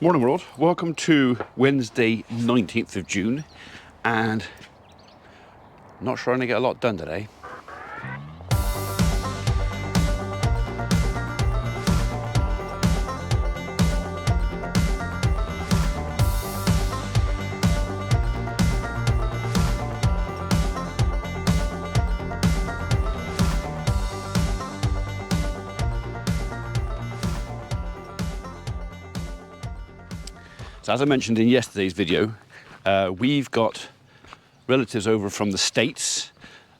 Morning world, welcome to Wednesday 19th of June, and not sure I'm going to get a lot done today. So as I mentioned in yesterday's video, we've got relatives over from the States.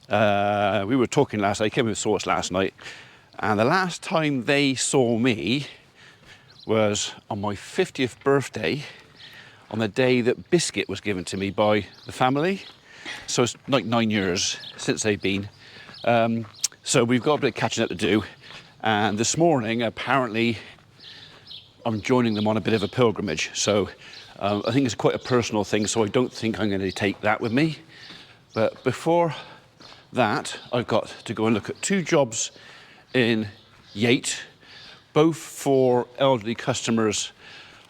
We were talking last night, they came and saw us last night, and the last time they saw me was on my 50th birthday, on the day that Biscuit was given to me by the family. So it's like 9 years since they've been. So we've got a bit of catching up to do, and this morning apparently I'm joining them on a bit of a pilgrimage. So I think it's quite a personal thing, so I don't think I'm going to take that with me. But before that, I've got to go and look at 2 jobs in Yate, both for elderly customers,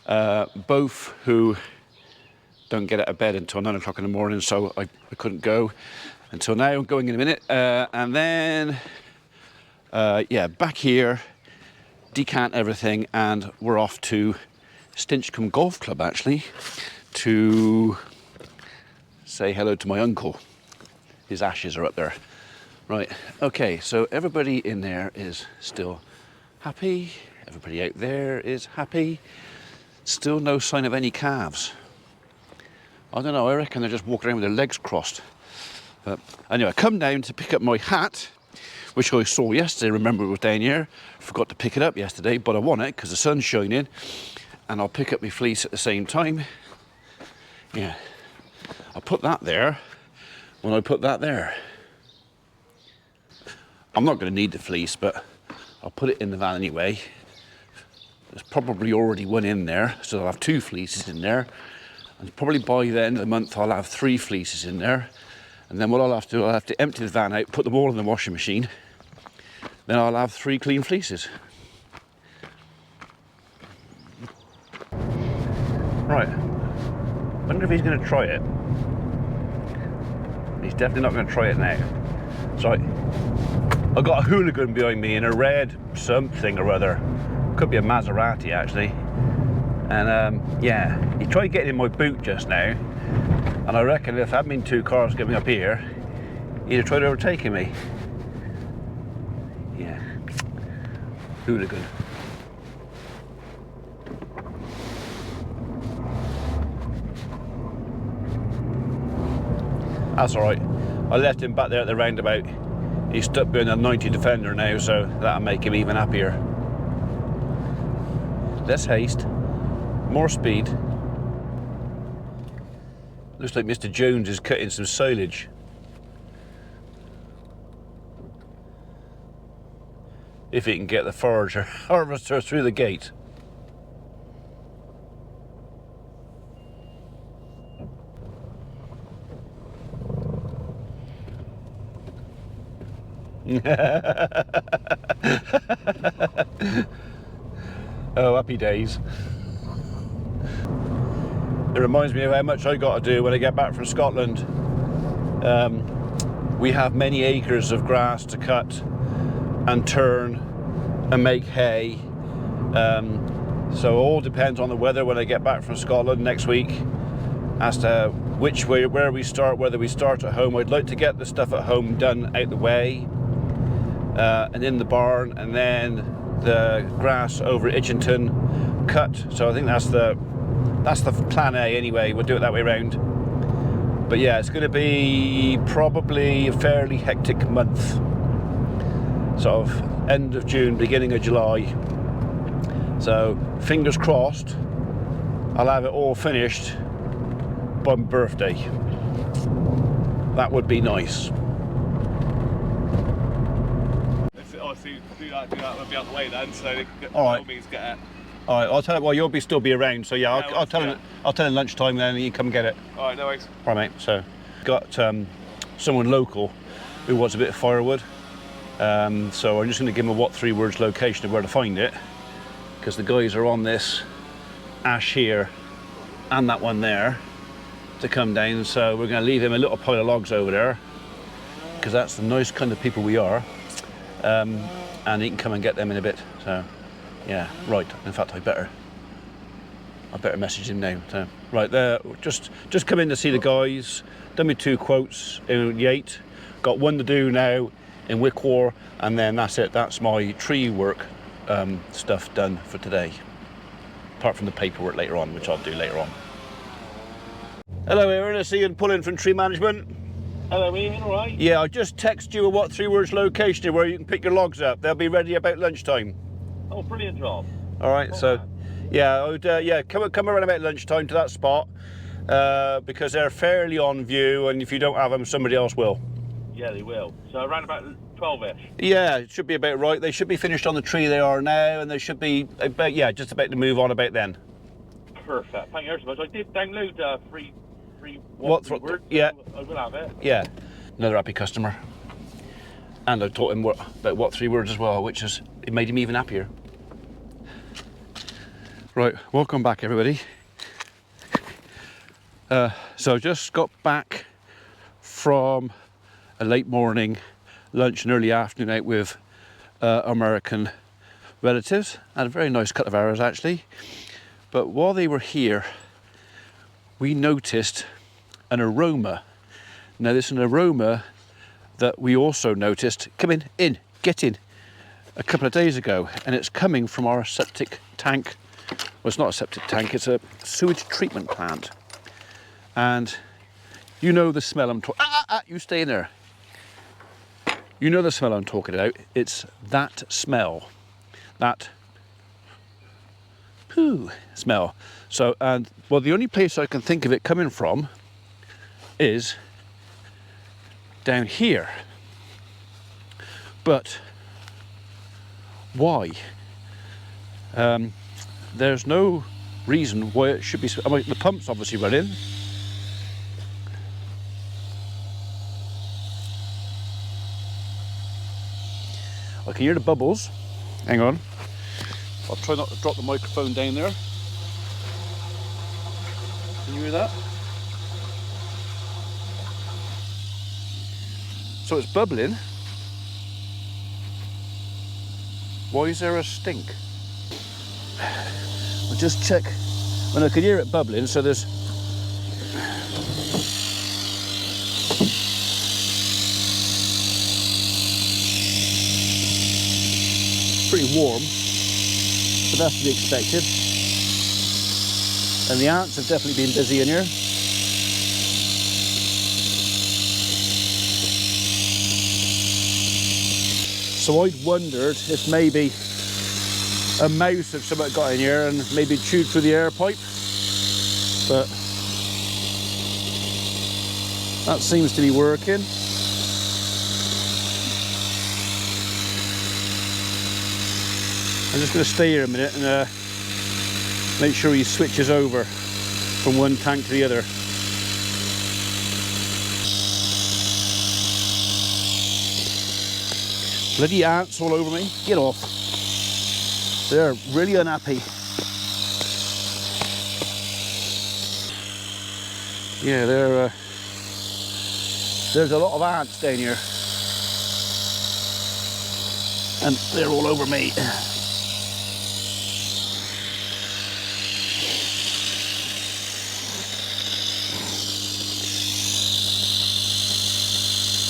both who don't get out of bed until 9 o'clock in the morning, so I couldn't go until now. I'm going in a minute. And then, yeah, back here, decant everything, and we're off to Stinchcombe Golf Club actually to say hello to my uncle. His ashes are up there. Right, okay, so everybody in there is still happy, everybody out there is happy. Still no sign of any calves. I don't know, I reckon they're just walking around with their legs crossed. But anyway, I come down to pick up my hat, which I saw yesterday. Remember, it was down here. Forgot to pick it up yesterday, but I want it because the sun's shining, and I'll pick up my fleece at the same time. Yeah, I'll put that there when I put that there. I'm not going to need the fleece, but I'll put it in the van anyway. There's probably already one in there, so I'll have 2 fleeces in there, and probably by the end of the month I'll have 3 fleeces in there. And then what I'll have to do, I'll have to empty the van out, put them all in the washing machine. Then I'll have 3 clean fleeces. Right. Wonder if he's going to try it. He's definitely not going to try it now. So I've got a hooligan behind me in a red something or other. Could be a Maserati actually. And yeah, he tried getting in my boot just now. And I reckon if there hadn't been 2 cars coming up here, he'd have tried overtaking me. Yeah. Hooligan. That's alright. I left him back there at the roundabout. He's stuck being a 90 Defender now, so that'll make him even happier. Less haste, more speed. Looks like Mr. Jones is cutting some silage. If he can get the forager harvester through the gate. Oh, happy days. It reminds me of how much I got to do when I get back from Scotland. We have many acres of grass to cut and turn and make hay. So it all depends on the weather when I get back from Scotland next week as to which way, where we start, whether we start at home. I'd like to get the stuff at home done out the way and in the barn, and then the grass over at Itchington cut. So I think that's the plan A anyway. We'll do it that way around. But yeah, it's going to be probably a fairly hectic month. Sort of end of June, beginning of July. So fingers crossed, I'll have it all finished by my birthday. That would be nice. Do that, we'll be out the way then, so all right. Means get it. All right, I'll tell it. Well, you'll still be around, so yeah, I'll tell him. I'll tell him lunchtime then, and you can come and get it. All right, no worries. All right, mate. So, got someone local who wants a bit of firewood. So I'm just going to give him a 3 words location of where to find it, because the guys are on this ash here and that one there to come down, so we're going to leave him a little pile of logs over there because that's the nice kind of people we are, and he can come and get them in a bit. So yeah, right, in fact I better message him now. So right there, just come in to see the guys, done me 2 quotes in Yate, got 1 to do now in Wickwar, and then that's it. That's my tree work stuff done for today, apart from the paperwork later on, which I'll do later on. Hello Aaron, I see you pulling from tree management. Hello Ian, all right? Yeah, I just texted you a what 3 words location where you can pick your logs up. They'll be ready about lunchtime. Oh, brilliant job. All right, so yeah, I would, yeah, come around about lunchtime to that spot because they're fairly on view, and if you don't have them, somebody else will. Yeah, they will. So around about 12ish. Yeah, it should be about right. They should be finished on the tree they are now, and they should be about, yeah, just about to move on about then. Perfect. Thank you so much. I did download free What words, yeah. So I will have it. Yeah, another happy customer. And I taught him about what 3 words as well, which is, it made him even happier. Right, welcome back everybody. So I just got back from a late morning lunch and early afternoon out with American relatives. Had a very nice couple of hours actually. But while they were here, we noticed an aroma. Now this is an aroma that we also noticed, come in, get in, a couple of days ago, and it's coming from our septic tank. Well, it's not a septic tank, it's a sewage treatment plant. And you know the smell I'm talking, you stay in there. You know the smell I'm talking about. It's that smell, that poo smell. So, and well, the only place I can think of it coming from is down here. But why? There's no reason why it should be. I mean, the pump's obviously running. I can hear the bubbles. Hang on. I'll try not to drop the microphone down there. Can you hear that? So it's bubbling. Why is there a stink? I'll just check. When I can hear it bubbling, so there's pretty warm, but that's to be expected. And the ants have definitely been busy in here. So I'd wondered if maybe a mouse of something got in here and maybe chewed through the air pipe, but that seems to be working. I'm just going to stay here a minute and make sure he switches over from one tank to the other. Bloody ants all over me. Get off. They're really unhappy. Yeah, there's a lot of ants down here. And they're all over me.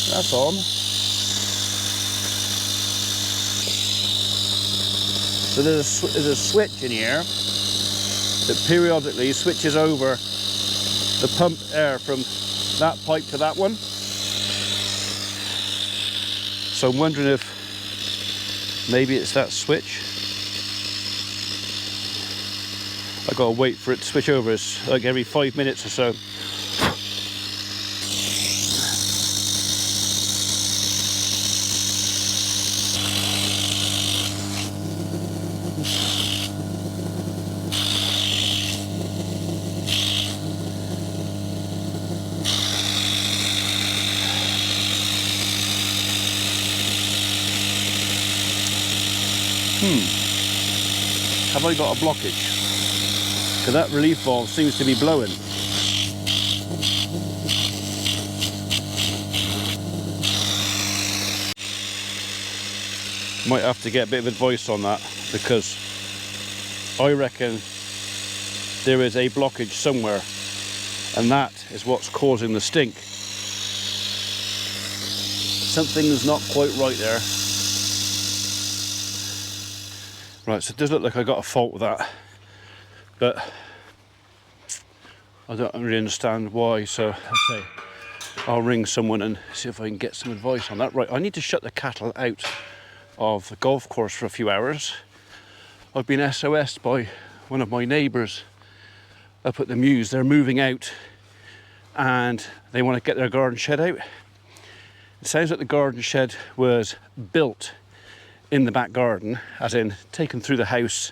That's on. So there's a switch in here that periodically switches over the pump air from that pipe to that one. So I'm wondering if maybe it's that switch. I gotta wait for it to switch over. It's like every 5 minutes or so. Have I got a blockage? So that relief valve seems to be blowing. Might have to get a bit of advice on that, because I reckon there is a blockage somewhere, and that is what's causing the stink. Something's not quite right there. Right, so it does look like I got a fault with that, but I don't really understand why, so I'll say I'll ring someone and see if I can get some advice on that. Right, I need to shut the cattle out of the golf course for a few hours. I've been SOS'd by one of my neighbours up at the Mews. They're moving out and they want to get their garden shed out. It sounds like the garden shed was built in the back garden, as in taken through the house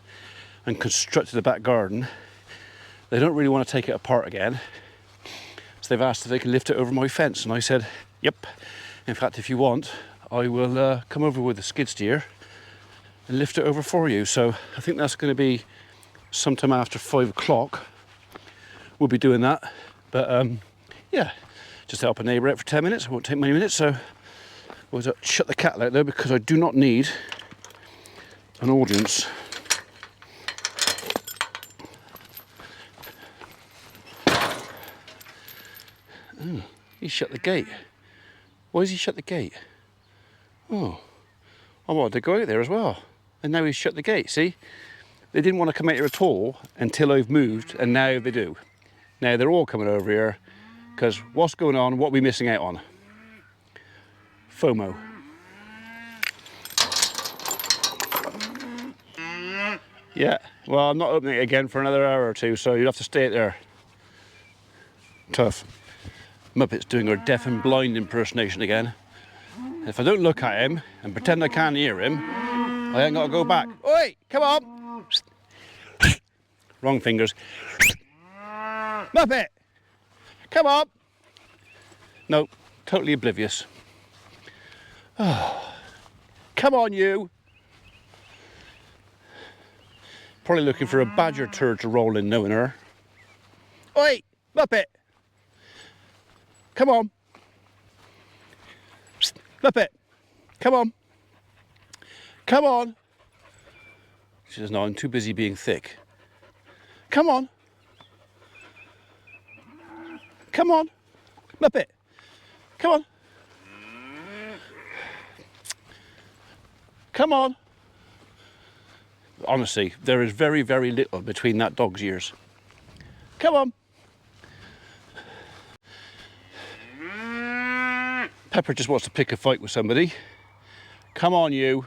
and constructed the back garden. They don't really want to take it apart again, so they've asked if they can lift it over my fence, and I said yep, in fact if you want I will come over with the skid steer and lift it over for you. So I think that's going to be sometime after 5 o'clock we'll be doing that, but yeah, just help a neighbour out for 10 minutes. It won't take many minutes, so we'll shut the cattle out there because I do not need an audience. Oh, he shut the gate. Why has he shut the gate? Oh, I wanted to go out there as well, and now he's shut the gate. See, they didn't want to come out here at all until I've moved, and now they do. Now they're all coming over here because what's going on? What are we missing out on? FOMO. Yeah, well, I'm not opening it again for another hour or two, so you'll have to stay there. Tough. Muppet's doing her deaf and blind impersonation again. If I don't look at him and pretend I can't hear him, I ain't got to go back. Oi, come on! Wrong fingers. Muppet! Come on! Nope, totally oblivious. Oh, come on, you! Probably looking for a badger turd to roll in, knowing her. Oi, Muppet! Come on! Muppet! Come on! Come on! She says, no, I'm too busy being thick. Come on! Come on! Muppet! Come on! Come on! Honestly, there is very, very little between that dog's ears. Come on! Pepper just wants to pick a fight with somebody. Come on, you.